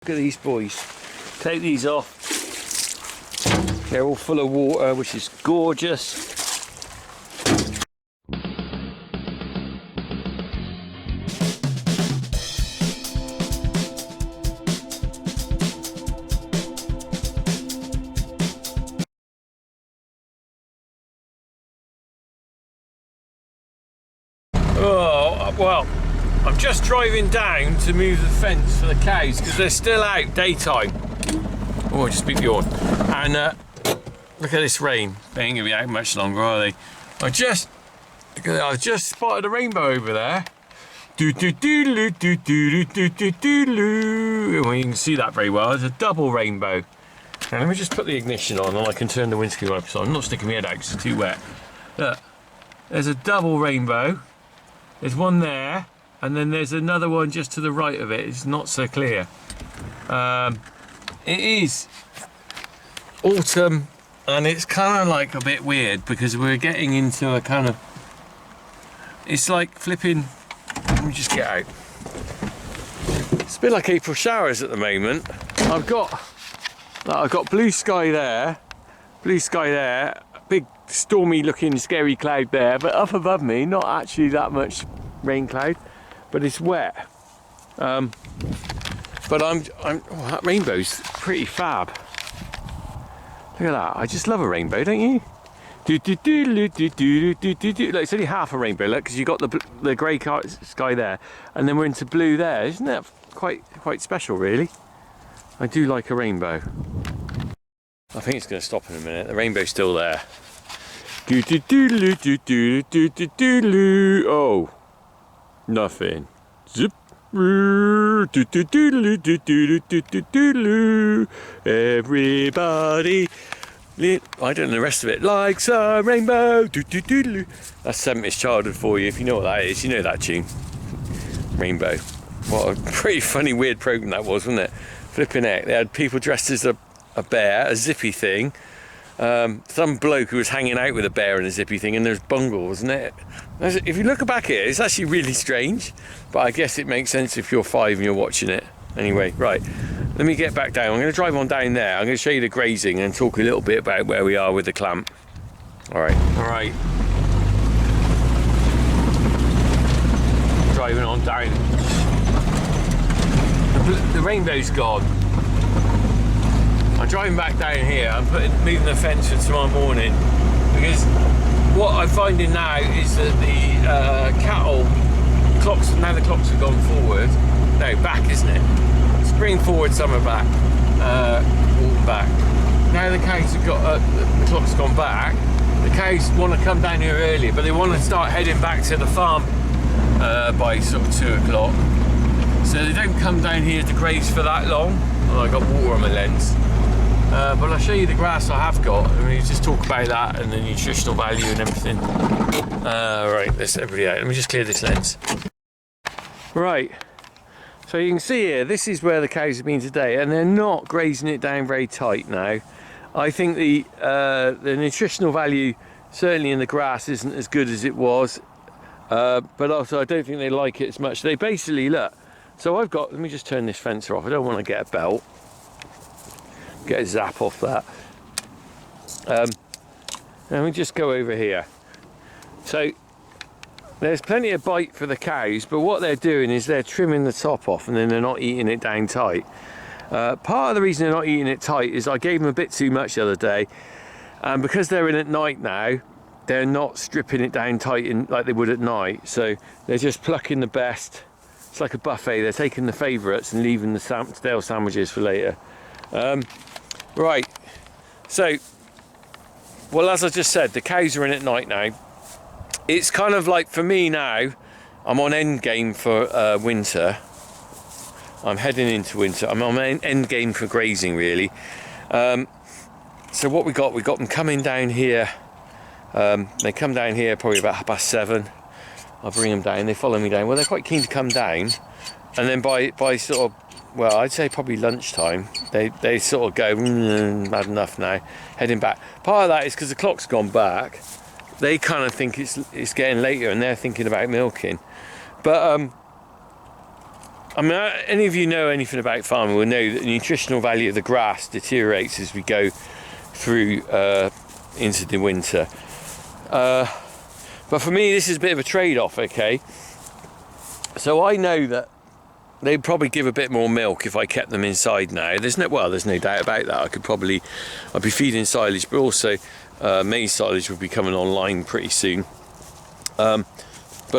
Look at these boys. Take these off. They're all full of water, which is gorgeous. Oh, well, I'm just driving down to move the fence for the cows because they're still out daytime. Oh, I just beat the horn. And look at this rain. They ain't gonna be out much longer, are they? I just spotted a rainbow over there. Well, you can see that very well. It's a double rainbow. Now let me just put the ignition on and I can turn the windscreen wipers on. I'm not sticking my head out because it's too wet. Look, there's a double rainbow. There's one there, and then there's another one just to the right of it. It's not so clear. It is autumn, and it's kind of like a bit weird because we're getting into a kind of, it's like flipping, let me just get out. It's a bit like April showers at the moment. I've got blue sky there, big stormy looking scary cloud there, but up above me not actually that much rain cloud, but it's wet. But that rainbow's pretty fab. Look at that. I just love a rainbow, don't you? Look, it's only half a rainbow, look, because you've got the grey sky there, and then we're into blue there. Isn't that quite special, really? I do like a rainbow. I think it's going to stop in a minute. The rainbow's still there. Oh, nothing. Zip. Everybody, I don't know the rest of it. Likes a rainbow. That's 70s childhood for you. If you know what that is, you know that tune. Rainbow. What a pretty funny, weird program that was, wasn't it? Flipping heck. They had people dressed as a bear, a zippy thing. Some bloke who was hanging out with a bear and a zippy thing, and there's bungle, wasn't it? If you look back at it, it's actually really strange, but I guess it makes sense if you're 5 and you're watching it. Anyway, right, let me get back down. I'm going to drive on down there. I'm going to show you the grazing and talk a little bit about where we are with the clamp. All right. Driving on down. The rainbow's gone. I'm driving back down here. I'm moving the fence for tomorrow morning because what I'm finding now is that the cattle clocks, now the clocks have gone forward. No, back, isn't it? Spring forward, summer back, autumn back. Now the cows have got the clock's gone back. The cows want to come down here earlier, but they want to start heading back to the farm by sort of 2 o'clock. So they don't come down here to graze for that long. Oh, I got water on my lens. But I'll show you the grass I have got. I mean, just talk about that and the nutritional value and everything. Right, let's everybody out. Let me just clear this lens. Right, so you can see here, this is where the cows have been today, and they're not grazing it down very tight now. I think the nutritional value, certainly in the grass, isn't as good as it was. But also, I don't think they like it as much. They basically, look, so I've got, let me just turn this fencer off. I don't want to get a belt. Get a zap off that. Let me just go over here. So there's plenty of bite for the cows, but what they're doing is they're trimming the top off and then they're not eating it down tight. Part of the reason they're not eating it tight is I gave them a bit too much the other day, and because they're in at night now, they're not stripping it down tight like they would at night. So they're just plucking the best. It's like a buffet. They're taking the favourites and leaving the stale sandwiches for later. Right, so, well, as I just said, the cows are in at night now. It's kind of like, for me now, I'm on end game for winter. I'm heading into winter. I'm on end game for grazing, really. So what we got them coming down here. They come down here probably about 7:30. I'll bring them down. They follow me down. Well, they're quite keen to come down, and then by sort of, well, I'd say probably lunchtime, they sort of go, had enough now, heading back. Part of that is because the clock's gone back. They kind of think it's getting later, and they're thinking about milking. But I mean, any of you know anything about farming will know that the nutritional value of the grass deteriorates as we go through into the winter. But for me, this is a bit of a trade-off, okay? So I know that they'd probably give a bit more milk if I kept them inside now. There's no doubt about that. I'd be feeding silage, but also maize silage would be coming online pretty soon. But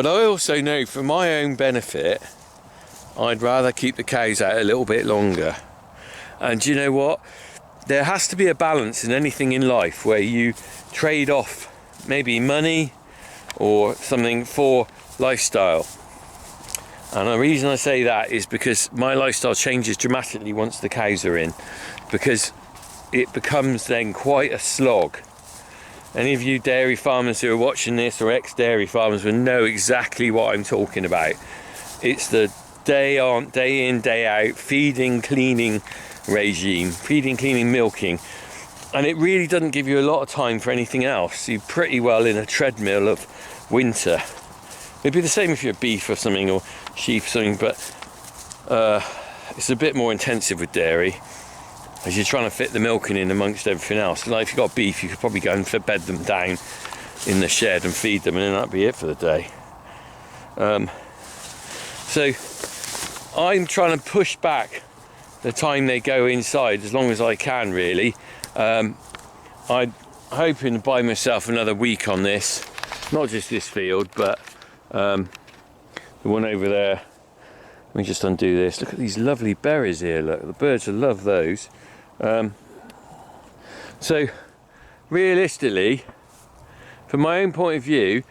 I also know, for my own benefit, I'd rather keep the cows out a little bit longer. And you know what? There has to be a balance in anything in life where you trade off maybe money or something for lifestyle. And the reason I say that is because my lifestyle changes dramatically once the cows are in, because it becomes then quite a slog. Any of you dairy farmers who are watching this, or ex-dairy farmers, will know exactly what I'm talking about. It's the day in, day out feeding, cleaning regime, feeding, cleaning, milking, and it really doesn't give you a lot of time for anything else. You're pretty well in a treadmill of winter. It'd be the same if you're beef or something, or sheep or something, but it's a bit more intensive with dairy, as you're trying to fit the milking in amongst everything else. Like if you've got beef, you could probably go and bed them down in the shed and feed them, and then that'd be it for the day. So I'm trying to push back the time they go inside as long as I can, really. I'm hoping to buy myself another week on this, not just this field, but the one over there. Let me just undo this. Look at these lovely berries here. Look, the birds will love those. So realistically, from my own point of view,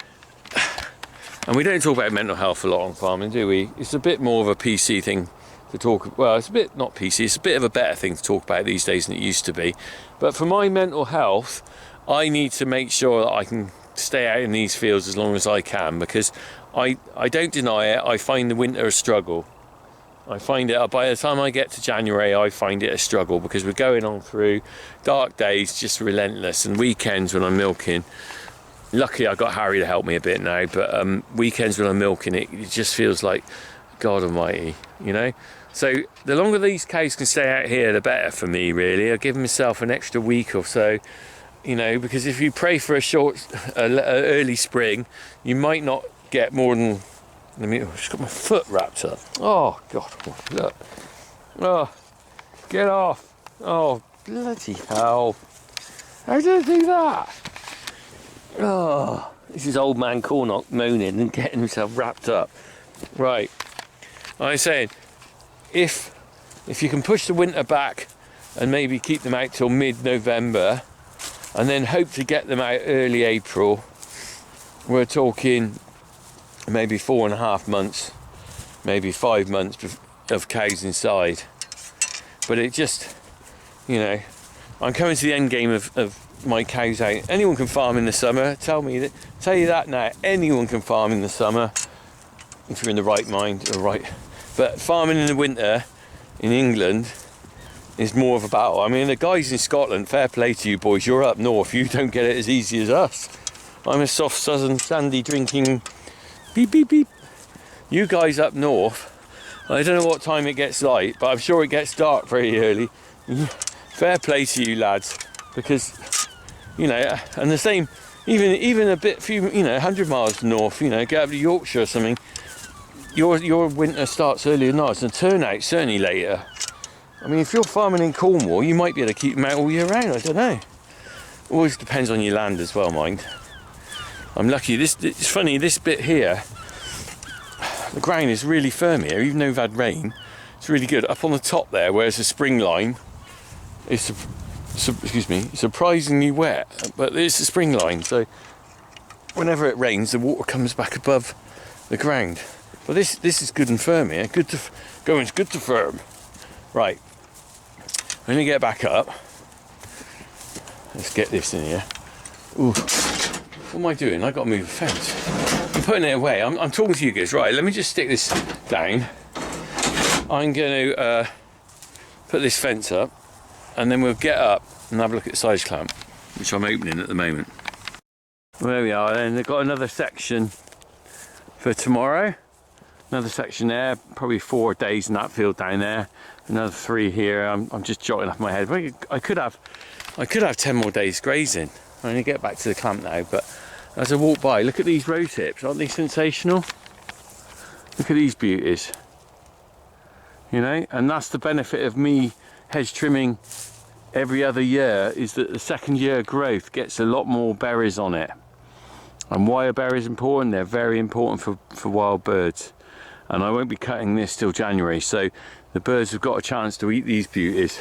and we don't talk about mental health a lot on farming, do we? It's a bit more of a PC thing to talk. Well, it's a bit not PC. It's a bit of a better thing to talk about these days than it used to be. But for my mental health, I need to make sure that I can stay out in these fields as long as I can, because I don't deny it. I find the winter a struggle. I find it, by the time I get to January, I find it a struggle, because we're going on through dark days, just relentless, and weekends when I'm milking. Luckily I got Harry to help me a bit now, but weekends when I'm milking it just feels like God almighty, you know. So the longer these cows can stay out here, the better for me, really. I'll give myself an extra week or so, you know, because if you pray for a early spring, you might not get more than, I've just got my foot wrapped up. Oh God, look. Oh, get off. Oh, bloody hell. How did I do that? Oh, this is old man Cornock moaning and getting himself wrapped up. Right, I was saying, if you can push the winter back and maybe keep them out till mid-November, and then hope to get them out early April, we're talking maybe 4.5 months, maybe 5 months of cows inside. But it just, you know, I'm coming to the end game of my cows out. Anyone can farm in the summer. Tell you that now. Anyone can farm in the summer if you're in the right mind, or right. But farming in the winter in England is more of a battle. I mean, the guys in Scotland, fair play to you boys. You're up north. You don't get it as easy as us. I'm a soft southern sandy drinking beep beep beep. You guys up north, I don't know what time it gets light, but I'm sure it gets dark very early. Fair play to you lads, because, you know, and the same, even a bit few, you know, 100 miles north, you know, get up to Yorkshire or something, your winter starts earlier than ours, and turnout certainly later. I mean, if you're farming in Cornwall, you might be able to keep them out all year round. I don't know. Always depends on your land as well, mind. I'm lucky. It's funny, this bit here, the ground is really firm here, even though we've had rain. It's really good. Up on the top there, where's the spring line, it's surprisingly wet, but there's the spring line, so whenever it rains, the water comes back above the ground. But this is good and firm here. Good to firm. Right. Let me get back up. Let's get this in here. Ooh. What am I doing? I've got to move the fence. I'm putting it away. I'm talking to you guys. Right, let me just stick this down. I'm going to put this fence up, and then we'll get up and have a look at the silage clamp, which I'm opening at the moment. There we are, then they've got another section for tomorrow. Another section there, probably 4 days in that field down there. Another 3 here. I'm just jotting off my head. I could have 10 more days grazing. I'm going to get back to the camp now, but as I walk by, look at these row tips. Aren't they sensational? Look at these beauties. You know, and that's the benefit of me hedge trimming every other year, is that the second year growth gets a lot more berries on it. And why are berries important? They're very important for wild birds. And I won't be cutting this till January, so the birds have got a chance to eat these beauties.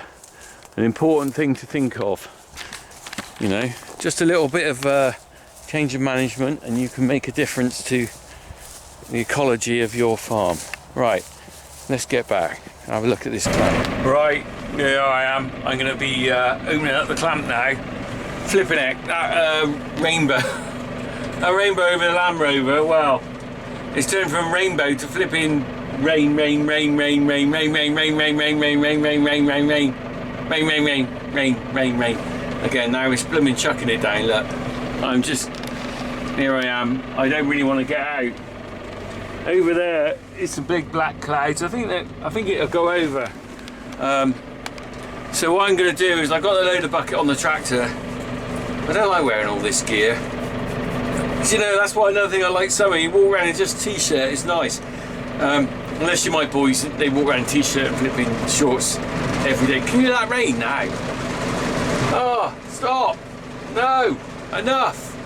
An important thing to think of, you know, just a little bit of change of management and you can make a difference to the ecology of your farm. Right, let's get back, have a look at this clamp. Right, here I am. I'm going to be opening up the clamp now. Flipping heck, that rainbow, that rainbow over the Land Rover, well, it's turned from rainbow to flipping rain. Again, now it's blooming chucking it down, look. I'm just, here I am. I don't really want to get out. Over there, it's some big black clouds. I think it'll go over. So what I'm going to do is, I've got the loader bucket on the tractor. I don't like wearing all this gear. You know, that's why another thing I like summer, you walk around in just t-shirt, it's nice. Unless you're my boys, they walk around in t-shirt and flipping shorts every day. Can you hear that rain now? Oh, stop! No! Enough!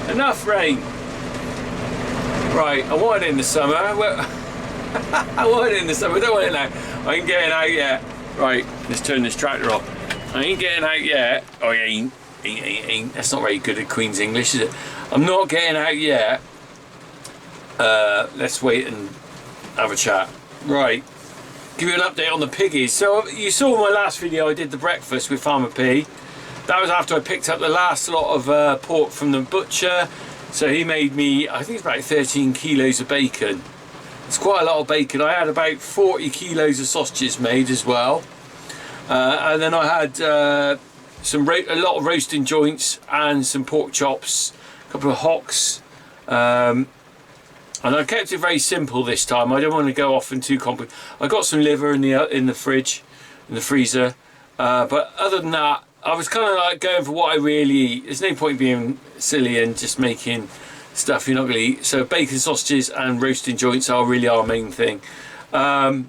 Enough rain! Right, I want it in the summer. I want it in the summer, I don't want it now. I ain't getting out yet. Right, let's turn this tractor off. I ain't getting out yet. Oh, I ain't. That's not very good at Queen's English, is it? I'm not getting out yet. Let's wait and have a chat. Right, give you an update on the piggies. So you saw my last video, I did the breakfast with Farmer P. That was after I picked up the last lot of pork from the butcher. So he made me, I think it's about 13 kilos of bacon. It's quite a lot of bacon. I had about 40 kilos of sausages made as well. And then I had a lot of roasting joints and some pork chops, a couple of hocks. And I kept it very simple this time. I don't want to go off and too complicated. I got some liver in the fridge, in the freezer. But other than that, I was kind of like going for what I really eat. There's no point being silly and just making stuff you're not going to eat. So bacon, sausages and roasting joints are really our main thing. And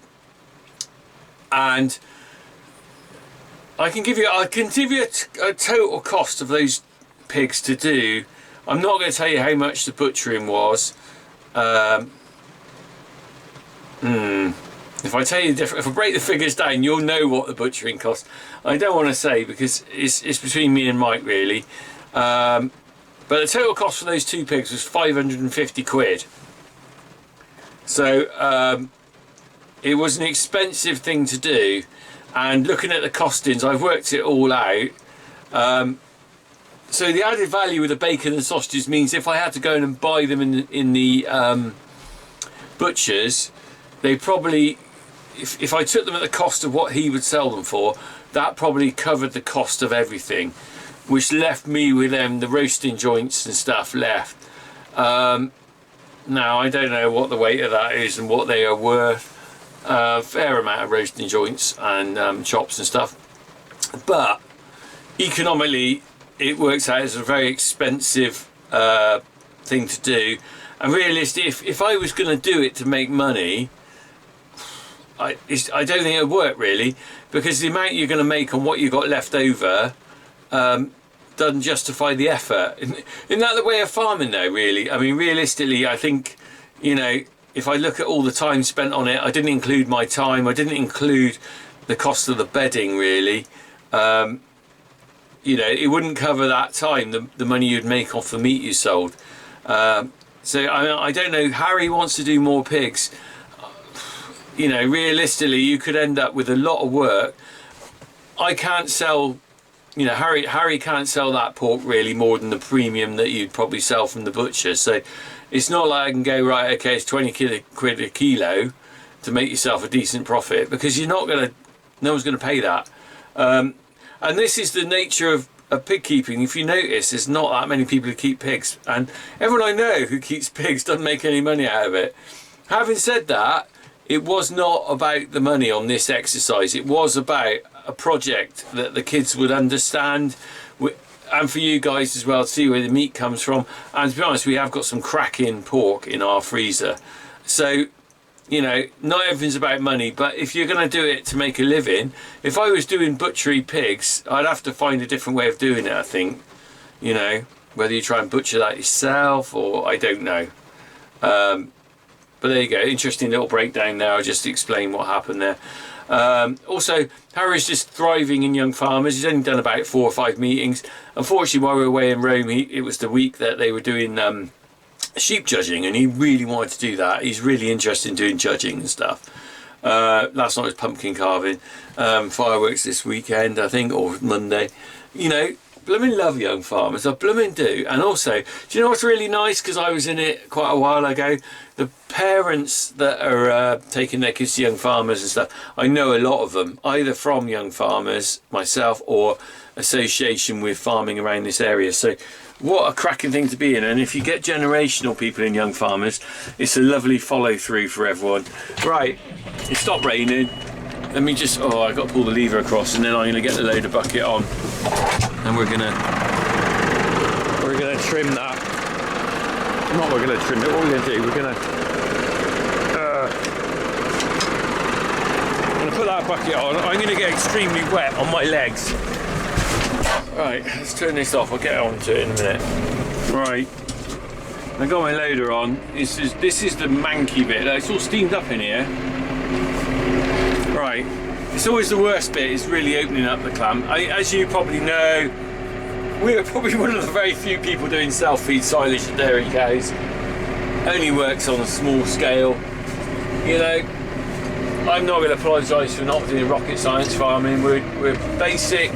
I can give you a total cost of those pigs to do. I'm not going to tell you how much the butchering was. If I tell you if I break the figures down, you'll know what the butchering cost. I don't want to say because it's between me and Mike really. But the total cost for those 2 pigs was 550 quid. So it was an expensive thing to do. And looking at the costings, I've worked it all out. So the added value with the bacon and sausages means if I had to go in and buy them in the butchers, they probably, if I took them at the cost of what he would sell them for, that probably covered the cost of everything, which left me with the roasting joints and stuff left. Now I don't know what the weight of that is and what they are worth. Fair amount of roasting joints and chops and stuff, but economically it works out as a very expensive thing to do. And realistically, if I was going to do it to make money, I don't think it would work really, because the amount you're going to make on what you got left over doesn't justify the effort. Isn't that the way of farming though, really? I mean, realistically, I think, you know, if I look at all the time spent on it, I didn't include my time, I didn't include the cost of the bedding really. You know, it wouldn't cover that time, the money you'd make off the meat you sold. So I don't know, Harry wants to do more pigs. You know, realistically, you could end up with a lot of work. I can't sell, you know, Harry can't sell that pork really more than the premium that you'd probably sell from the butcher. So it's not like I can go, right, okay, it's 20 quid a kilo to make yourself a decent profit, because you're not going to, no one's going to pay that. And this is the nature of pig keeping. If you notice, there's not that many people who keep pigs, and everyone I know who keeps pigs doesn't make any money out of it. Having said that, it was not about the money on this exercise. It was about a project that the kids would understand, and for you guys as well, to see where the meat comes from. And to be honest, we have got some cracking pork in our freezer. So, you know, not everything's about money, but if you're going to do it to make a living, if I was doing butchery pigs, I'd have to find a different way of doing it, I think. You know, whether you try and butcher that yourself, or I don't know. But there you go, interesting little breakdown there. I'll just explain what happened there. Also, Harry's just thriving in young farmers. He's only done about 4 or 5 meetings. Unfortunately, while we were away in Rome, it was the week that they were doing sheep judging, and he really wanted to do that. He's really interested in doing judging and stuff. Last night was pumpkin carving. Fireworks this weekend, I think, or Monday. You know, blooming love young farmers. I blooming do. And also, do you know what's really nice? Because I was in it quite a while ago. The parents that are taking their kids to young farmers and stuff, I know a lot of them, either from young farmers, myself, or association with farming around this area. So what a cracking thing to be in. And if you get generational people in young farmers, it's a lovely follow through for everyone. Right, it stopped raining. Let me just, oh, I got to pull the lever across, and then I'm going to get the loader bucket on, and we're gonna trim that. Not we're gonna trim it. What we're gonna do? We're gonna put that bucket on. I'm gonna get extremely wet on my legs. Right, let's turn this off. I'll get on to it in a minute. Right, I got my loader on. This is the manky bit. It's all steamed up in here. Right, it's always the worst bit, is really opening up the clamp. As you probably know, we're probably one of the very few people doing self-feed silage to dairy cows. Only works on a small scale. You know, I'm not going to apologise for not doing rocket science farming. We're basic.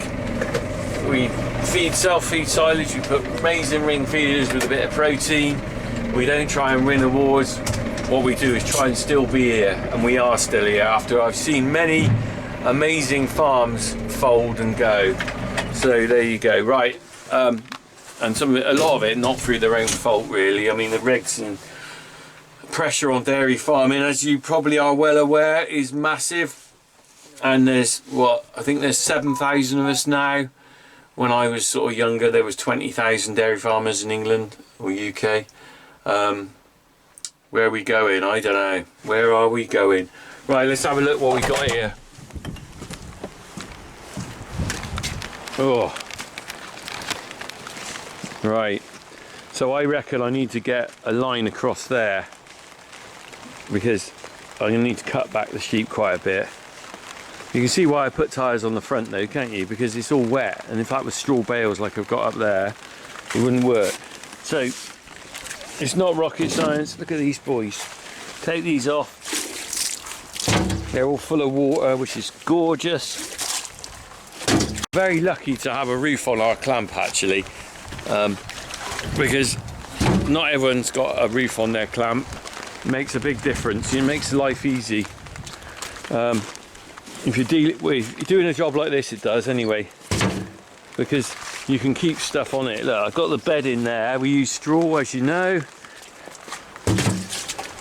We feed self-feed silage. We put raisin ring feeders with a bit of protein. We don't try and win awards. What we do is try and still be here, and we are still here after I've seen many amazing farms fold and go. So there you go. Right, and a lot of it not through their own fault really. I mean, the regs and pressure on dairy farming, as you probably are well aware, is massive. And there's what, I think there's 7,000 of us now. When I was sort of younger, there was 20,000 dairy farmers in England or UK. Where are we going? I don't know. Where are we going? Right, let's have a look what we got here. Oh. Right. So I reckon I need to get a line across there, because I'm going to need to cut back the sheep quite a bit. You can see why I put tyres on the front though, can't you? Because it's all wet, and if that was straw bales like I've got up there, it wouldn't work. So it's not rocket science. Look at these boys. Take these off. They're all full of water, which is gorgeous. Very lucky to have a roof on our clamp actually, because not everyone's got a roof on their clamp. It makes a big difference. It makes life easy. If you're doing a job like this, it does anyway, because you can keep stuff on it. Look, I've got the bed in there. We use straw, as you know.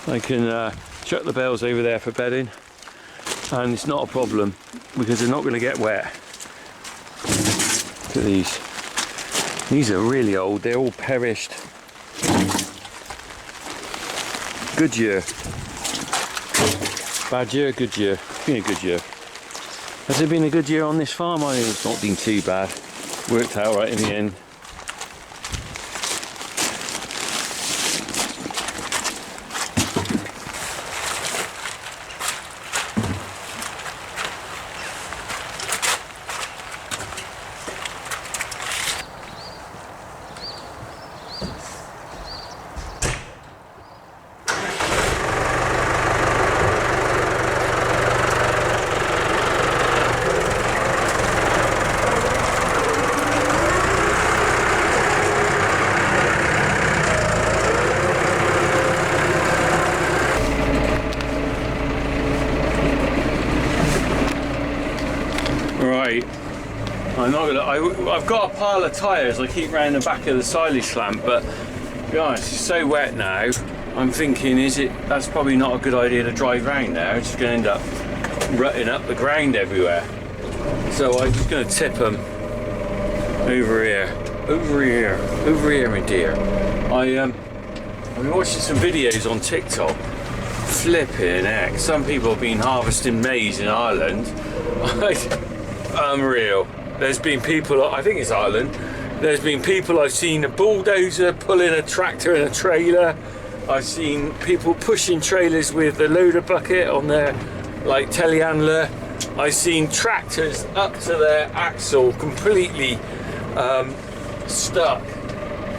I can chuck the bales over there for bedding, and it's not a problem because they're not going to get wet. Look at these. These are really old. They're all perished. Good year. Bad year, good year. It's been a good year. Has it been a good year on this farm? I think it's not been too bad. Worked out right in the end. I've got a pile of tyres I keep round the back of the silage clamp, but to be honest, it's so wet now. I'm thinking, that's probably not a good idea to drive round there. It's just going to end up rutting up the ground everywhere. So I'm just going to tip them over here, my dear. I've been watching some videos on TikTok. Flipping heck, some people have been harvesting maize in Ireland. Unreal. There's been people, I think it's Ireland, there's been people, I've seen a bulldozer pulling a tractor and a trailer. I've seen people pushing trailers with a loader bucket on their like telehandler. I've seen tractors up to their axle completely stuck.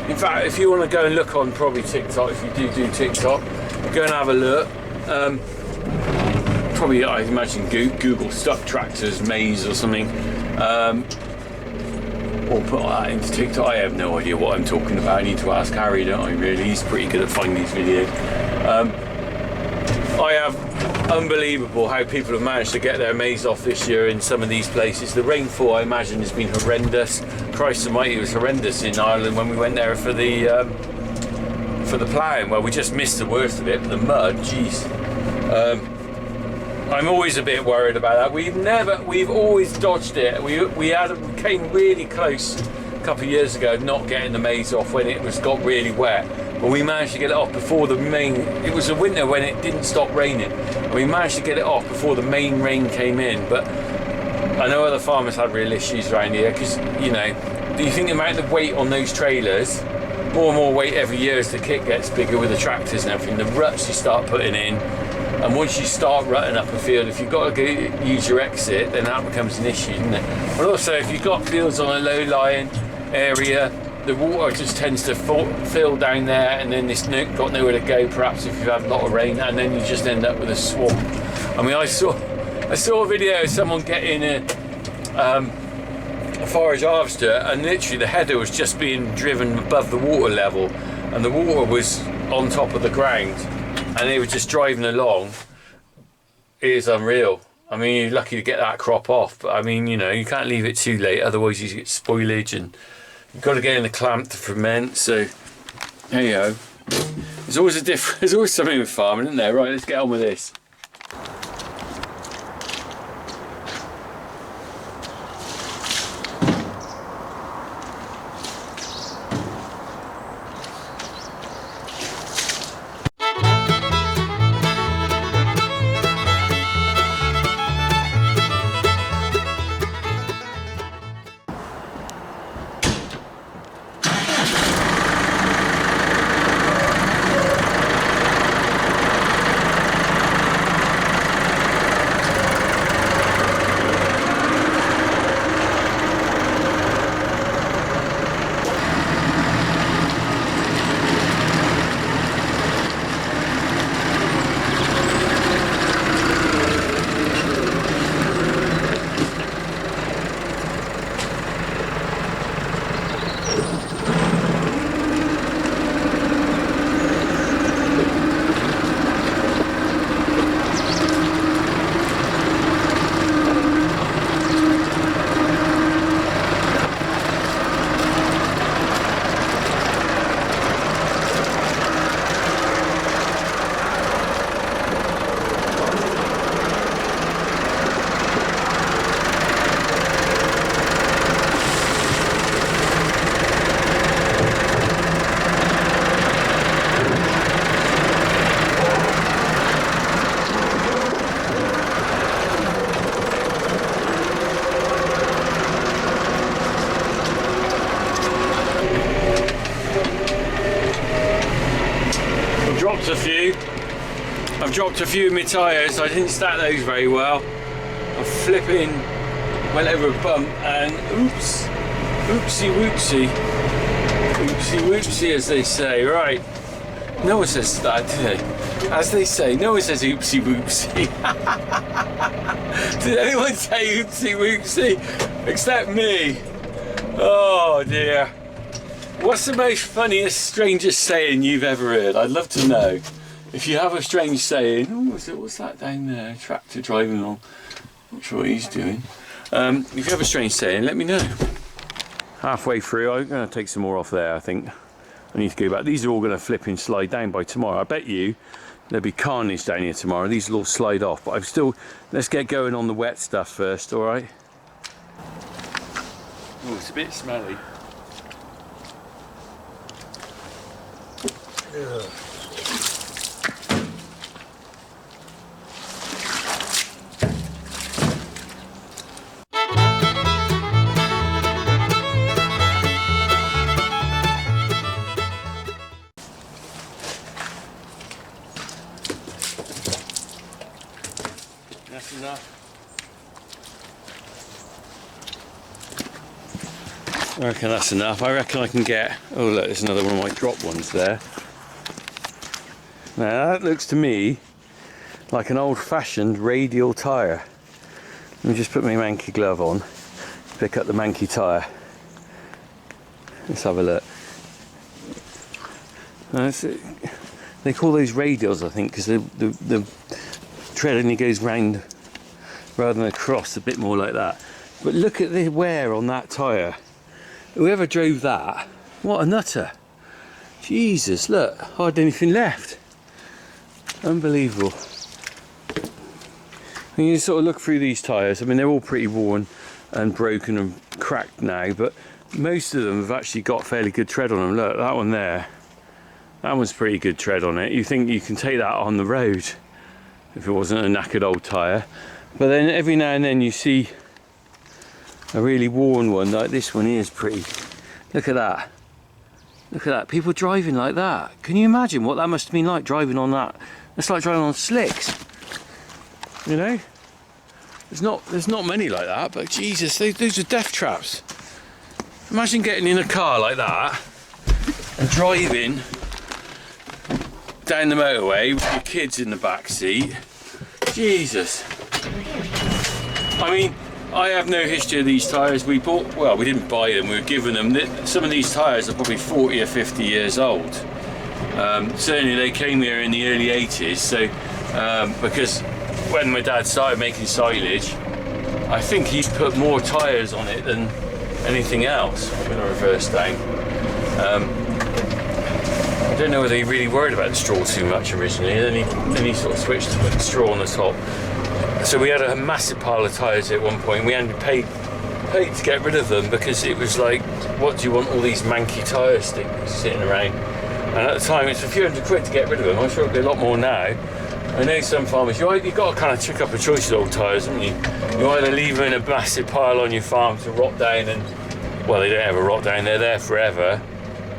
In fact, if you want to go and look on probably TikTok, if you do TikTok, go and have a look. Probably, I imagine, Google stuck tractors, maize or something. Or put that into TikTok. I have no idea what I'm talking about. I need to ask Harry, don't I, really? He's pretty good at finding these videos. I have unbelievable how people have managed to get their maize off this year in some of these places. The rainfall, I imagine, has been horrendous. Christ almighty, it was horrendous in Ireland when we went there for the ploughing. Well, we just missed the worst of it, but the mud, jeez. I'm always a bit worried about that. We've always dodged it. We came really close a couple of years ago not getting the maize off when it got really wet. But we managed to get it off before it was a winter when it didn't stop raining. We managed to get it off before the main rain came in. But I know other farmers had real issues around here because, you know, do you think the amount of weight on those trailers, more and more weight every year as the kit gets bigger with the tractors and everything, the ruts you start putting in, and once you start rutting up a field, if you've got to use your exit, then that becomes an issue, isn't it? But also, if you've got fields on a low-lying area, the water just tends to fill down there, and then it's got nowhere to go, perhaps if you've had a lot of rain, and then you just end up with a swamp. I mean, I saw a video of someone getting a forage harvester, and literally the header was just being driven above the water level, and the water was on top of the ground, and they were just driving along. It is unreal. I mean, you're lucky to get that crop off, but I mean, you know, you can't leave it too late, otherwise you get spoilage, and you've got to get in the clamp to ferment. So there you go. There's always something with farming, isn't there? Right, let's get on with this. I've dropped a few of my tyres. I didn't stack those very well. I flipping went over a bump and oops, oopsie whoopsie, oopsie whoopsie as they say. Right, no one says that, do they? As they say, no one says oopsie whoopsie. Did anyone say oopsie whoopsie except me? Oh dear. What's the most funniest, strangest saying you've ever heard? I'd love to know. If you have a strange saying, oh, what's that down there? Tractor driving along. Not sure what he's doing. If you have a strange saying, let me know. Halfway through, I'm going to take some more off there, I think. I need to go back. These are all going to flip and slide down by tomorrow. I bet you there'll be carnage down here tomorrow. These will all slide off, but I'm still, let's get going on the wet stuff first, all right? Oh, it's a bit smelly. Ugh. That's enough. I reckon that's enough. I reckon I can get, oh look, there's another one of my drop ones there. Now that looks to me like an old-fashioned radial tyre. Let me just put my Mankey glove on, pick up the Mankey tyre. Let's have a look. They call those radials, I think, because the tread only goes round rather than across, a bit more like that. But look at the wear on that tyre. Whoever drove that, what a nutter. Jesus, look, hardly anything left. Unbelievable. When you sort of look through these tyres, I mean, they're all pretty worn and broken and cracked now, but most of them have actually got fairly good tread on them. Look, that one there, that one's pretty good tread on it. You think you can take that on the road if it wasn't a knackered old tyre. But then every now and then you see a really worn one, like this one here is pretty. Look at that. Look at that. People driving like that. Can you imagine what that must have been like driving on that? It's like driving on slicks. You know? There's not many like that, but Jesus, those are death traps. Imagine getting in a car like that and driving down the motorway with your kids in the back seat. Jesus. I mean, I have no history of these tyres. We bought, well, we didn't buy them, we were given them. Some of these tyres are probably 40 or 50 years old. Certainly they came here in the early 80s, so because when my dad started making silage, I think he put more tyres on it than anything else. I'm going to reverse down. I don't know whether he really worried about the straw too much originally, and then he sort of switched to put the straw on the top. So we had a massive pile of tyres at one point. We hadn't paid to get rid of them because it was like, what do you want all these manky tyres sitting around? And at the time it's a few £100 to get rid of them. I'm sure it'll be a lot more now. I know some farmers, you've got to kind of trick up a choice of old tyres, haven't you? You either leave them in a massive pile on your farm to rot down and, well, they don't ever rot down, they're there forever.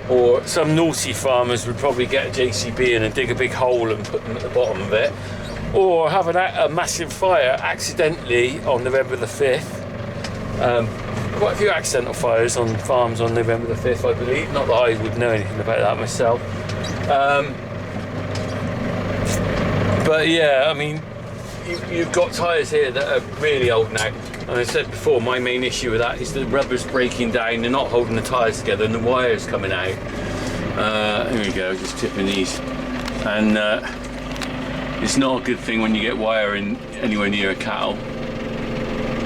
Or some naughty farmers would probably get a JCB in and dig a big hole and put them at the bottom of it. Or have a massive fire accidentally on November the 5th. Quite a few accidental fires on farms on November the 5th, I believe. Not that I would know anything about that myself. But yeah, I mean, you've got tyres here that are really old now. And I said before, my main issue with that is the rubber's breaking down, they're not holding the tyres together, and the wire's coming out. Here we go, just tipping these. And it's not a good thing when you get wire in anywhere near a cattle,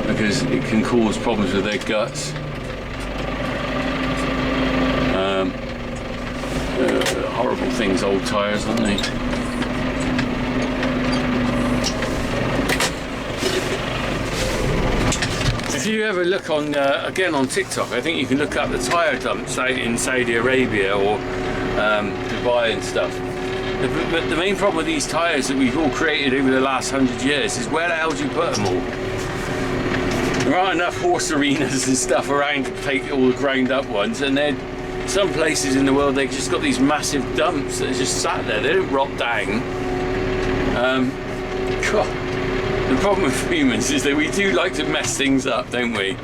because it can cause problems with their guts. Horrible things, old tyres, aren't they? If you ever look on, again on TikTok, I think you can look up the tyre dumps out in Saudi Arabia or Dubai and stuff. But the main problem with these tyres that we've all created over the last 100 years is where the hell do you put them all? There aren't enough horse arenas and stuff around to take all the ground up ones, and then some places in the world they've just got these massive dumps that are just sat there, they don't rot down. The problem with humans is that we do like to mess things up, don't we?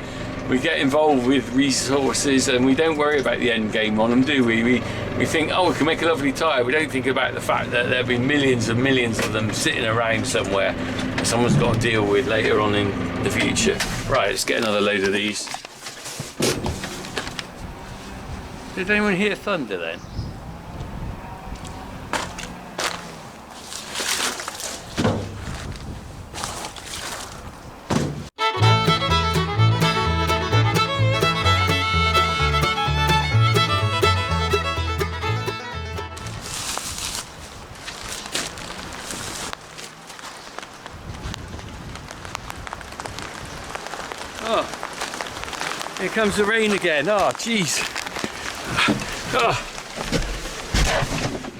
We get involved with resources and we don't worry about the end game on them, do we? We think, oh, we can make a lovely tyre. We don't think about the fact that there'll be millions and millions of them sitting around somewhere that someone's got to deal with later on in the future. Right, let's get another load of these. Did anyone hear thunder then? Here comes the rain again. Oh, jeez.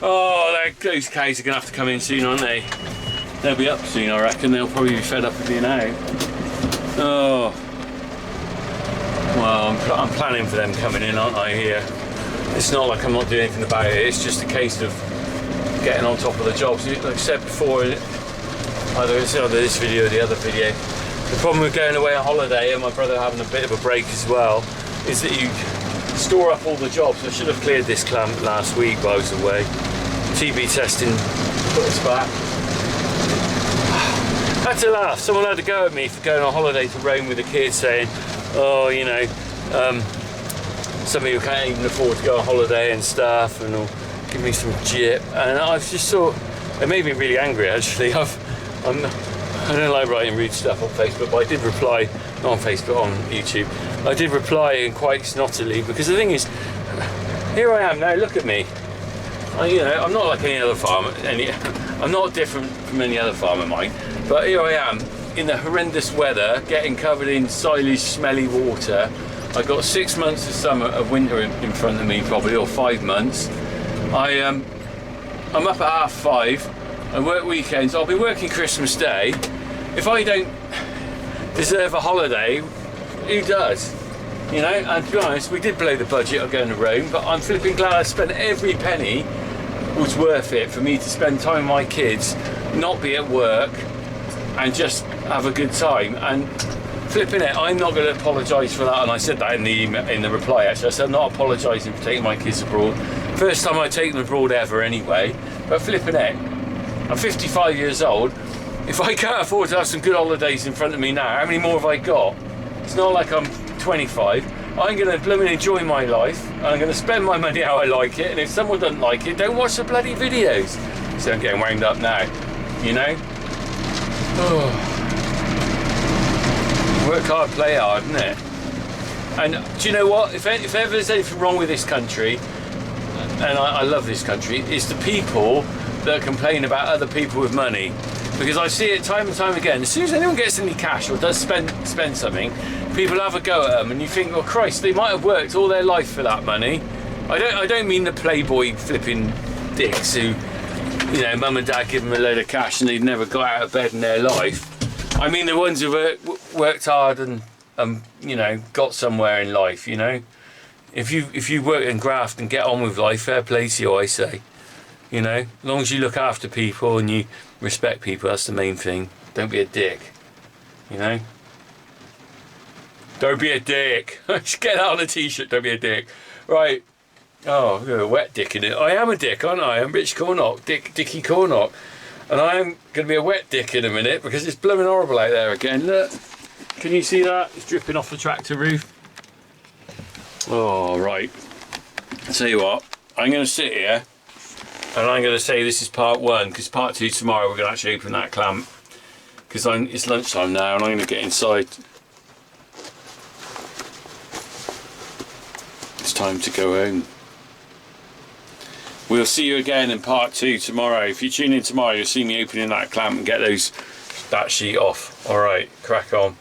Oh, those cows are going to have to come in soon, aren't they? They'll be up soon, I reckon. They'll probably be fed up with being out. Oh. Well, I'm planning for them coming in, aren't I, here? It's not like I'm not doing anything about it. It's just a case of getting on top of the jobs. Like I said before, either this video or the other video, the problem with going away on holiday and my brother having a bit of a break as well is that you store up all the jobs. I should have cleared this clamp last week while I was away. TB testing put us back. I had to laugh. Someone had to go at me for going on holiday to Rome with the kids, saying, oh, you know, some of you can't even afford to go on holiday and stuff, and will give me some jip. And I just thought, it made me really angry actually. I don't like writing rude stuff on Facebook, but I did reply, not on Facebook, on YouTube. I did reply quite snottily, because the thing is, here I am now, look at me. You know, I'm not like any other farmer, I'm not different from any other farmer, mine, but here I am in the horrendous weather, getting covered in silage, smelly water. I've got 6 months of winter in front of me, probably, or 5 months. I'm up at 5:30. I work weekends. I'll be working Christmas Day. If I don't deserve a holiday, who does? You know, and to be honest, we did blow the budget of going to Rome, but I'm flipping glad I spent every penny. It was worth it for me to spend time with my kids, not be at work, and just have a good time. And flipping it, I'm not going to apologise for that. And I said that in the reply actually. I said I'm not apologising for taking my kids abroad. First time I take them abroad ever anyway. But flipping it, I'm 55 years old. If I can't afford to have some good holidays in front of me now, how many more have I got? It's not like I'm 25. I'm going to blooming enjoy my life. I'm going to spend my money how I like it. And if someone doesn't like it, don't watch the bloody videos. So I'm getting wound up now, you know? Oh. Work hard, play hard, isn't it? And do you know what? If ever there's anything wrong with this country, and I love this country, it's the people that complain about other people with money. Because I see it time and time again. As soon as anyone gets any cash or does spend something, people have a go at them, and you think, well, Christ, they might have worked all their life for that money. I don't mean the playboy flipping dicks who, you know, mum and dad give them a load of cash and they've never got out of bed in their life. I mean the ones who worked hard and you know, got somewhere in life. You know, if you work and graft and get on with life, fair play to you, I say. You know, as long as you look after people and you respect people, that's the main thing. Don't be a dick. You know, don't be a dick. Just get that on a t-shirt. Don't be a dick. Right. Oh, I've got a wet dick in it. I am a dick, aren't I? I'm Rich Cornock, Dickie Cornock. And I am going to be a wet dick in a minute because it's blooming horrible out there again. Look, can you see that? It's dripping off the tractor roof. Oh, right. I'll tell you what, I'm going to sit here and I'm going to say this is part 1, because part 2 tomorrow we're going to actually open that clamp, because it's lunchtime now and I'm going to get inside. It's time to go home. We'll see you again in part 2 tomorrow. If you tune in tomorrow, you'll see me opening that clamp and get that sheet off. Alright, crack on.